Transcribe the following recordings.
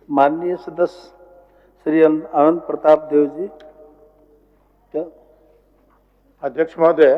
माननीय सदस्य श्री अनंत प्रताप देव जी। अध्यक्ष महोदय,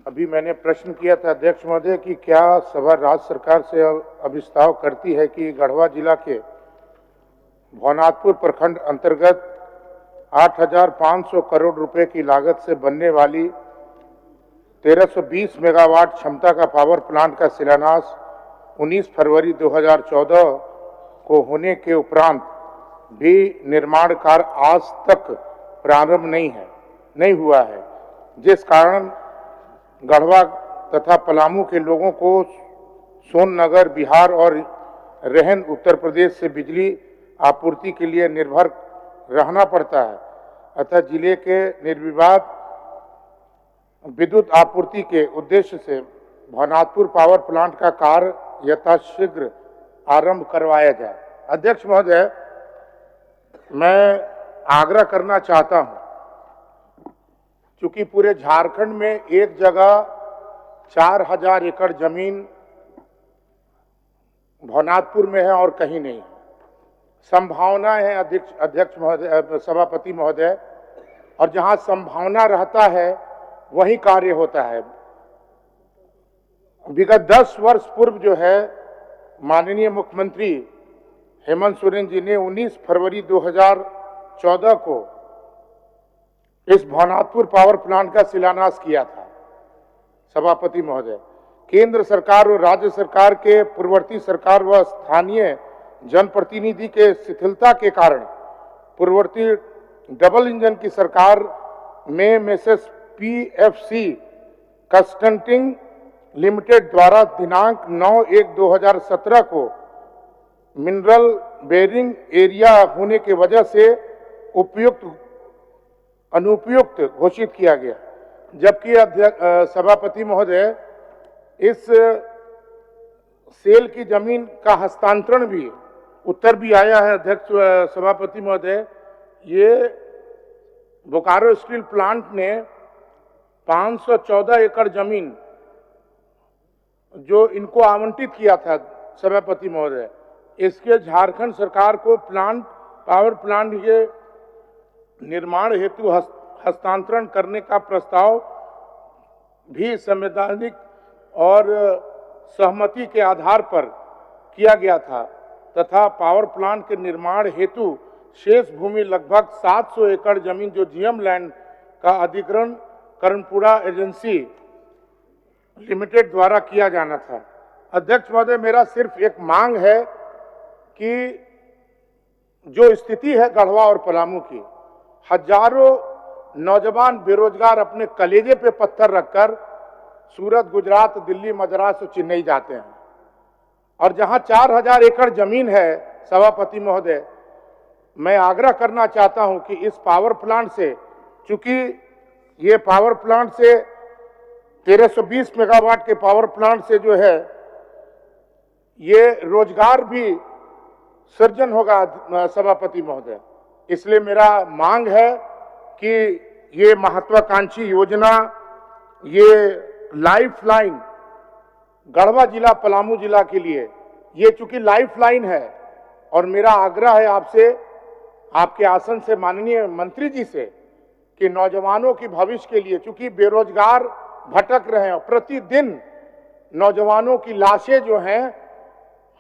अभी मैंने प्रश्न किया था अध्यक्ष महोदय कि क्या सभा राज्य सरकार से अभिस्ताव करती है कि गढ़वा जिला के भवनाथपुर प्रखंड अंतर्गत 8,500 करोड़ रुपए की लागत से बनने वाली 1320 मेगावाट क्षमता का पावर प्लांट का शिलान्यास 19 फरवरी 2014 को होने के उपरांत भी निर्माण कार्य आज तक प्रारंभ नहीं हुआ है, जिस कारण गढ़वा तथा पलामू के लोगों को सोननगर बिहार और रहन उत्तर प्रदेश से बिजली आपूर्ति के लिए निर्भर रहना पड़ता है। अतः जिले के निर्विवाद विद्युत आपूर्ति के उद्देश्य से भवनाथपुर पावर प्लांट का कार्य यथाशीघ्र आरंभ करवाया जाए। अध्यक्ष महोदय, मैं आग्रह करना चाहता हूं, चूंकि पूरे झारखंड में एक जगह 4,000 एकड़ जमीन भवनाथपुर में है और कहीं नहीं है। संभावना है अध्यक्ष महोदय, सभापति महोदय, और जहां संभावना रहता है वही कार्य होता है। विगत 10 वर्ष पूर्व जो है माननीय मुख्यमंत्री हेमंत सोरेन जी ने 19 फरवरी 2014 को इस भवनाथपुर पावर प्लांट का शिलान्यास किया था। सभापति महोदय, केंद्र सरकार और राज्य सरकार के पूर्ववर्ती सरकार व स्थानीय जनप्रतिनिधि के शिथिलता के कारण पूर्ववर्ती डबल इंजन की सरकार में मिसेस PFC कंस्ट्रक्टिंग लिमिटेड द्वारा दिनांक 9/1/2017 को मिनरल बेरिंग एरिया होने के वजह से अनुपयुक्त घोषित किया गया, जबकि सभापति महोदय इस सेल की जमीन का हस्तांतरण भी उत्तर भी आया है। अध्यक्ष सभापति महोदय, ये बोकारो स्टील प्लांट ने 514 एकड़ जमीन जो इनको आवंटित किया था सभापति महोदय, इसके झारखंड सरकार को पावर प्लांट के निर्माण हेतु हस्तांतरण करने का प्रस्ताव भी संवैधानिक और सहमति के आधार पर किया गया था तथा पावर प्लांट के निर्माण हेतु शेष भूमि लगभग 700 एकड़ जमीन जो GM लैंड का अधिग्रहण कर्णपुरा एजेंसी लिमिटेड द्वारा किया जाना था। अध्यक्ष महोदय, मेरा सिर्फ एक मांग है कि जो स्थिति है गढ़वा और पलामू की, हजारों नौजवान बेरोजगार अपने कलेजे पे पत्थर रखकर सूरत, गुजरात, दिल्ली, मद्रास और चेन्नई जाते हैं, और जहां 4,000 एकड़ जमीन है सभापति महोदय, मैं आग्रह करना चाहता हूं कि इस पावर प्लांट से, चूंकि ये पावर प्लांट से 1320 मेगावाट के पावर प्लांट से जो है ये रोजगार भी सृजन होगा सभापति महोदय। इसलिए मेरा मांग है कि ये महत्वाकांक्षी योजना, ये लाइफलाइन गढ़वा जिला पलामू जिला के लिए, ये चूंकि लाइफलाइन है, और मेरा आग्रह है आपसे, आपके आसन से माननीय मंत्री जी से, कि नौजवानों की भविष्य के लिए, चूंकि बेरोजगार भटक रहे हैं, प्रतिदिन नौजवानों की लाशें जो हैं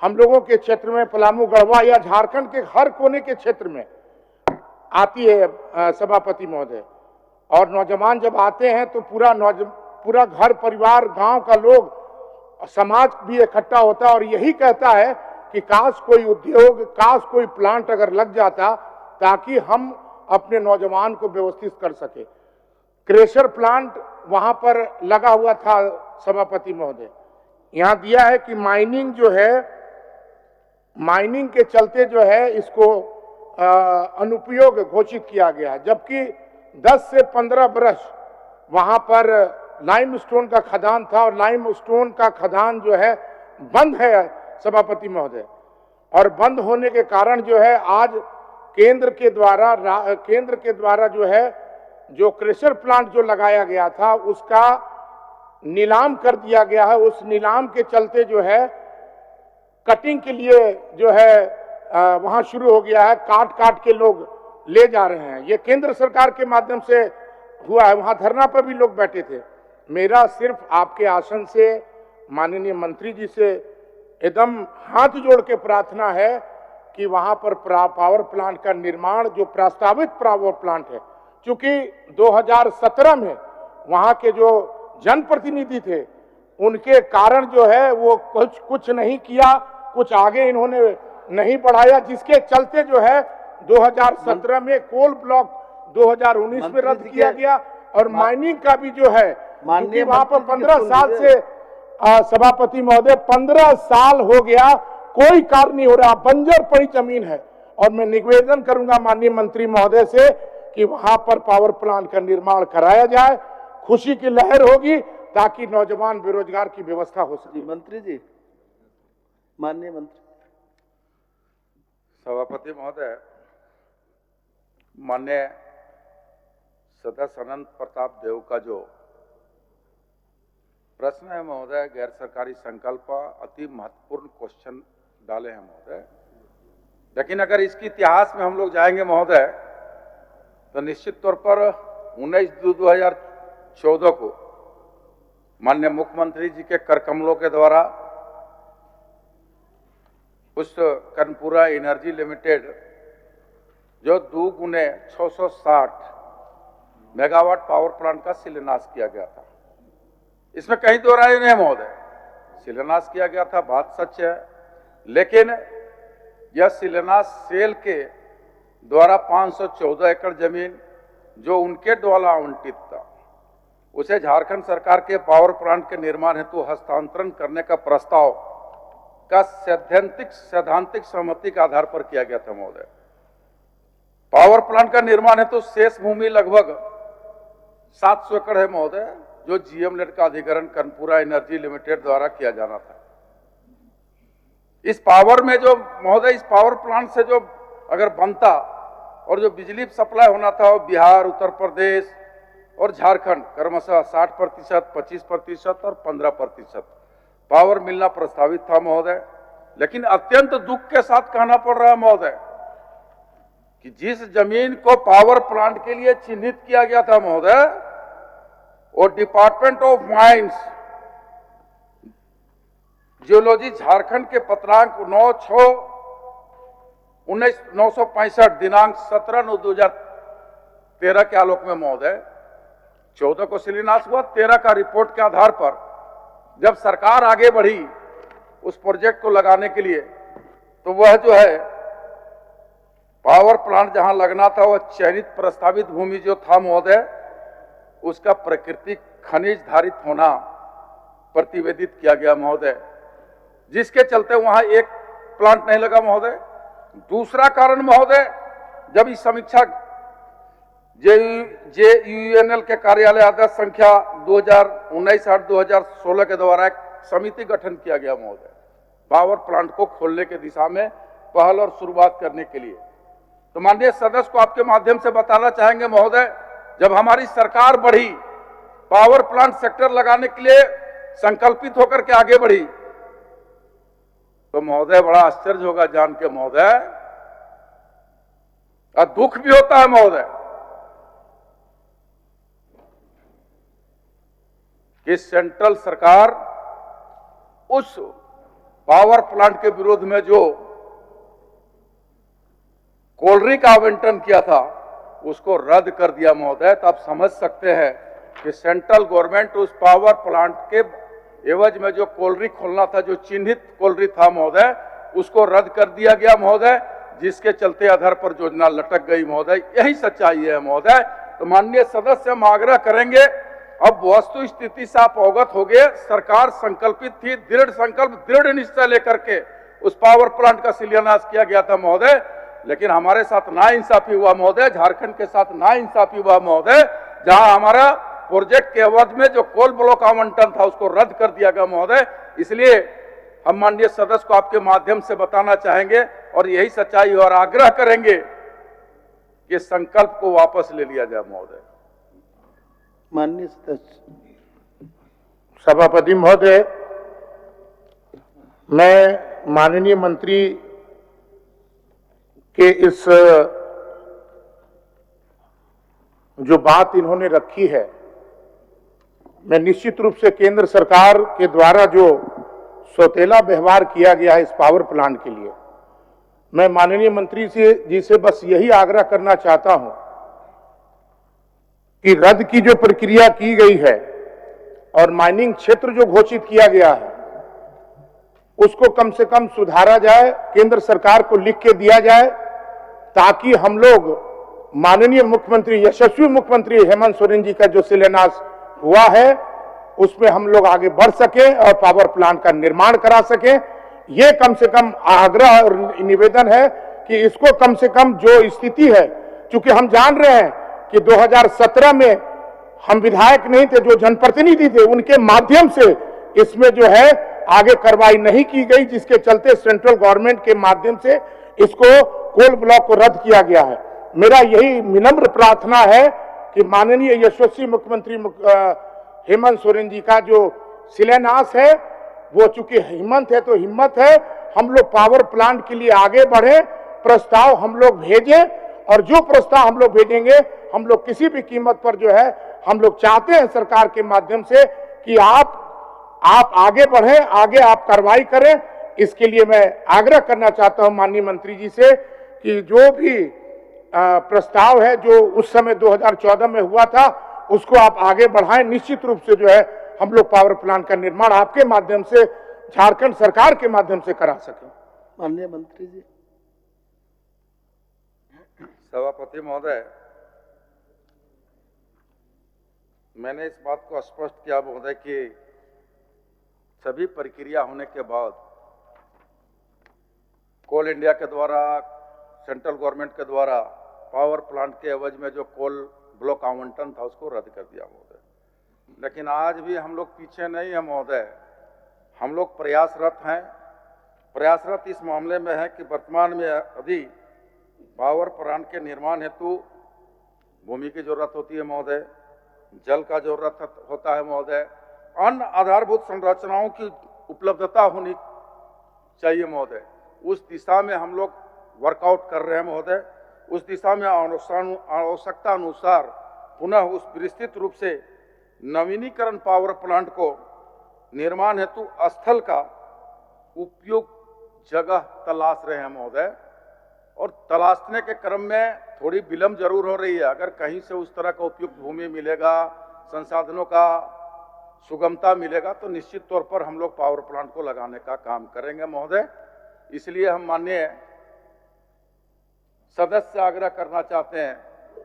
हम लोगों के क्षेत्र में, पलामू, गढ़वा या झारखंड के हर कोने के क्षेत्र में आती है सभापति महोदय, और नौजवान जब आते हैं तो पूरा घर परिवार, गांव का लोग, समाज भी इकट्ठा होता है और यही कहता है कि काश कोई उद्योग, काश कोई प्लांट अगर लग जाता ताकि हम अपने नौजवान को व्यवस्थित कर सके। क्रेशर प्लांट वहां पर लगा हुआ था सभापति महोदय, यहां दिया है कि माइनिंग जो है, माइनिंग के चलते जो है इसको अनुपयोग घोषित किया गया, जबकि 10 से 15 वर्ष वहां पर लाइमस्टोन का खदान था, और लाइमस्टोन का खदान जो है बंद है सभापति महोदय, और बंद होने के कारण जो है आज केंद्र के द्वारा जो है जो क्रेशर प्लांट जो लगाया गया था उसका नीलाम कर दिया गया है। उस नीलाम के चलते जो है कटिंग के लिए जो है वहां शुरू हो गया है, काट काट के लोग ले जा रहे हैं। ये केंद्र सरकार के माध्यम से हुआ है। वहां धरना पर भी लोग बैठे थे। मेरा सिर्फ आपके आसन से माननीय मंत्री जी से एकदम हाथ जोड़ के प्रार्थना है कि वहां पर पावर प्लांट का निर्माण, जो प्रस्तावित पावर प्लांट है, क्योंकि 2017 में वहां के जो जनप्रतिनिधि थे उनके कारण जो है वो कुछ नहीं किया, कुछ आगे इन्होंने नहीं बढ़ाया, जिसके चलते जो है 2017 में कोल ब्लॉक 2019 में रद्द किया गया और माइनिंग का भी जो है, क्योंकि वहां पर 15 साल से सभापति महोदय 15 साल हो गया कोई कार्य नहीं हो रहा, बंजर पड़ी जमीन है। और मैं निवेदन करूंगा माननीय मंत्री महोदय से कि वहां पर पावर प्लांट का निर्माण कराया जाए, खुशी की लहर होगी ताकि नौजवान बेरोजगार की व्यवस्था हो सके। मंत्री जी, माननीय मंत्री। सभापति महोदय, माननीय सदस्य अनंत प्रताप देव का जो प्रश्न है महोदय, गैर सरकारी संकल्प, अति महत्वपूर्ण क्वेश्चन डाले हैं महोदय। लेकिन अगर इसके इतिहास में हम लोग जाएंगे महोदय तो निश्चित तौर पर 19/2/2014 को माननीय मुख्यमंत्री जी के कर कमलों के द्वारा उस कर्णपुरा एनर्जी लिमिटेड जो 2 गुने 660 मेगावाट पावर प्लांट का शिलान्यास किया गया था। इसमें कहीं दो राय नहीं महोदय, शिलान्यास किया गया था, बात सच है। लेकिन यह शिलान्यास सेल के द्वारा 514 एकड़ जमीन जो उनके द्वारा आवंटित था उसे झारखंड सरकार के पावर प्लांट के निर्माण हेतु हस्तांतरण करने का प्रस्ताव का सैद्धांतिक सहमति के आधार पर किया गया था महोदय। पावर प्लांट का निर्माण हेतु शेष भूमि लगभग 700 एकड़ है महोदय, जो जीएम नेट का अधिग्रहण कर्णपुरा एनर्जी लिमिटेड द्वारा किया जाना था। इस पावर में जो महोदय, इस पावर प्लांट से जो अगर बनता और जो बिजली सप्लाई होना था वो बिहार, उत्तर प्रदेश और झारखंड क्रमशः 60%, 25% और 15% पावर मिलना प्रस्तावित था महोदय। लेकिन अत्यंत दुख के साथ कहना पड़ रहा है महोदय कि जिस जमीन को पावर प्लांट के लिए चिन्हित किया गया था महोदय, वो department of mines geology Jharkhand के पत्रांक 9/6/1965 दिनांक 17/9/2013 के आलोक में महोदय 14 को शिलान्यास हुआ। 13 का रिपोर्ट के आधार पर जब सरकार आगे बढ़ी उस प्रोजेक्ट को लगाने के लिए, तो वह जो है पावर प्लांट जहां लगना था वह चयनित प्रस्तावित भूमि जो था महोदय, उसका प्राकृतिक खनिज धारित होना प्रतिवेदित किया गया महोदय, जिसके चलते वहां एक प्लांट नहीं लगा महोदय। दूसरा कारण महोदय, जब इस समीक्षा JUNL के कार्यालय आदेश संख्या 2019/2016 के द्वारा एक समिति गठन किया गया महोदय, पावर प्लांट को खोलने के दिशा में पहल और शुरुआत करने के लिए। तो माननीय सदस्य को आपके माध्यम से बताना चाहेंगे महोदय, जब हमारी सरकार बढ़ी, पावर प्लांट सेक्टर लगाने के लिए संकल्पित होकर के आगे बढ़ी, तो महोदय बड़ा आश्चर्य होगा जान के महोदय, और दुख भी होता है महोदय कि सेंट्रल सरकार उस पावर प्लांट के विरोध में जो कोलरी का आवंटन किया था उसको रद्द कर दिया महोदय। तो आप समझ सकते हैं कि सेंट्रल गवर्नमेंट उस पावर प्लांट के एवज में जो कोलरी खोलना था, जो चिन्हित कोलरी था महोदय, उसको रद्द कर दिया गया महोदय, जिसके चलते आधार पर योजना लटक गई महोदय। यही सच्चाई है महोदय। तो माननीय सदस्य हम आग्रह करेंगे, अब वस्तु स्थिति से आप अवगत हो गए, सरकार संकल्पित थी, दृढ़ संकल्प, दृढ़ निश्चय लेकर के उस पावर प्लांट का शिलान्यास किया गया था महोदय। लेकिन हमारे साथ नाइंसाफी हुआ महोदय, झारखंड के साथ नाइंसाफी हुआ महोदय, जहां हमारा प्रोजेक्ट के अवध में जो कोल ब्लॉक आवंटन था उसको रद्द कर दिया गया महोदय। इसलिए हम माननीय सदस्य को आपके माध्यम से बताना चाहेंगे और यही सच्चाई और आग्रह करेंगे कि संकल्प को वापस ले लिया जाए महोदय। माननीय सदस्य। सभापति महोदय, मैं माननीय मंत्री के इस जो बात इन्होंने रखी है, मैं निश्चित रूप से केंद्र सरकार के द्वारा जो सौतेला व्यवहार किया गया है इस पावर प्लांट के लिए, मैं माननीय मंत्री जी से बस यही आग्रह करना चाहता हूं कि रद्द की जो प्रक्रिया की गई है और माइनिंग क्षेत्र जो घोषित किया गया है उसको कम से कम सुधारा जाए, केंद्र सरकार को लिख के दिया जाए, ताकि हम लोग माननीय मुख्यमंत्री, यशस्वी मुख्यमंत्री हेमंत सोरेन जी का जो शिलान्यास हुआ है उसमें हम लोग आगे बढ़ सकें और पावर प्लांट का निर्माण करा सकें। ये कम से कम आग्रह और निवेदन है कि इसको कम से कम जो स्थिति है, क्योंकि हम जान रहे हैं कि 2017 में हम विधायक नहीं थे, जो जनप्रतिनिधि थे उनके माध्यम से इसमें जो है आगे कार्रवाई नहीं की गई, जिसके चलते सेंट्रल गवर्नमेंट के माध्यम से इसको कोल ब्लॉक को रद्द किया गया है। मेरा यही विनम्र प्रार्थना है कि माननीय यशस्वी मुख्यमंत्री हेमंत सोरेन जी का जो शिलान्यास है, वो चूंकि हिम्मत है तो हिम्मत है, हम लोग पावर प्लांट के लिए आगे बढ़े, प्रस्ताव हम लोग भेजें, और जो प्रस्ताव हम लोग भेजेंगे हम लोग किसी भी कीमत पर जो है हम लोग चाहते हैं सरकार के माध्यम से कि आप आगे बढ़ें, आगे आप कार्रवाई करें। इसके लिए मैं आग्रह करना चाहता हूं माननीय मंत्री जी से कि जो भी प्रस्ताव है जो उस समय 2014 में हुआ था उसको आप आगे बढ़ाएं। निश्चित रूप से जो है हम लोग पावर प्लांट का निर्माण आपके माध्यम से, झारखंड सरकार के माध्यम से करा सकें। माननीय मंत्री जी। सभापति महोदय, मैंने इस बात को स्पष्ट किया महोदय कि सभी प्रक्रिया होने के बाद कोल इंडिया के द्वारा, सेंट्रल गवर्नमेंट के द्वारा पावर प्लांट के एवज में जो कोल ब्लॉक आवंटन था उसको रद्द कर दिया महोदय। लेकिन आज भी हम लोग पीछे नहीं है महोदय, हम लोग प्रयासरत हैं। प्रयासरत इस मामले में है कि वर्तमान में यदि पावर प्लांट के निर्माण हेतु भूमि की जरूरत होती है महोदय, जल का जरूरत होता है महोदय, अन्य आधारभूत संरचनाओं की उपलब्धता होनी चाहिए महोदय। उस दिशा में हम लोग वर्कआउट कर रहे हैं महोदय। उस दिशा में आवश्यकता अनुसार पुनः उस विस्तृत रूप से नवीनीकरण पावर प्लांट को निर्माण हेतु स्थल का उपयुक्त जगह तलाश रहे हैं महोदय, और तलाशने के क्रम में थोड़ी विलंब जरूर हो रही है। अगर कहीं से उस तरह का उपयुक्त भूमि मिलेगा, संसाधनों का सुगमता मिलेगा, तो निश्चित तौर पर हम लोग पावर प्लांट को लगाने का काम करेंगे महोदय। इसलिए हम माननीय सदस्य से आग्रह करना चाहते हैं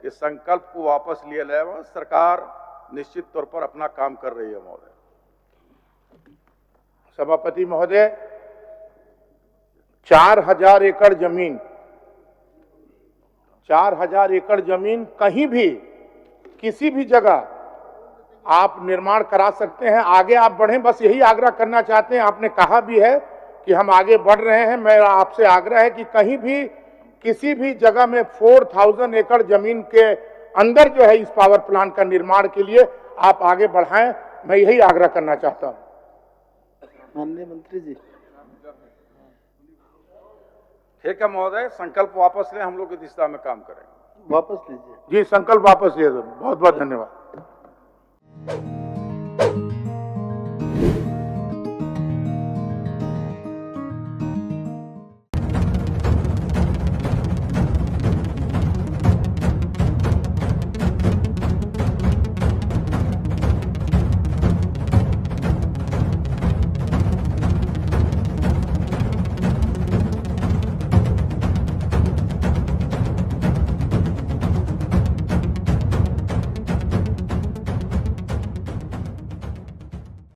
कि संकल्प को वापस लिया जाए। सरकार निश्चित तौर पर अपना काम कर रही है महोदय। सभापति महोदय, 4000 एकड़ जमीन, 4000 एकड़ जमीन कहीं भी किसी भी जगह आप निर्माण करा सकते हैं। आगे आप बढ़ें, बस यही आग्रह करना चाहते हैं। आपने कहा भी है कि हम आगे बढ़ रहे हैं। मेरा आपसे आग्रह है कि कहीं भी किसी भी जगह में 4000 एकड़ जमीन के अंदर जो है इस पावर प्लांट का निर्माण के लिए आप आगे बढ़ाएं, मैं यही आग्रह करना चाहता हूं। माननीय मंत्री जी। ठीक है महोदय, संकल्प वापस लें, हम लोग इस दिशा में काम करेंगे। वापस लीजिए। जी, संकल्प वापस ले दो। बहुत बहुत धन्यवाद।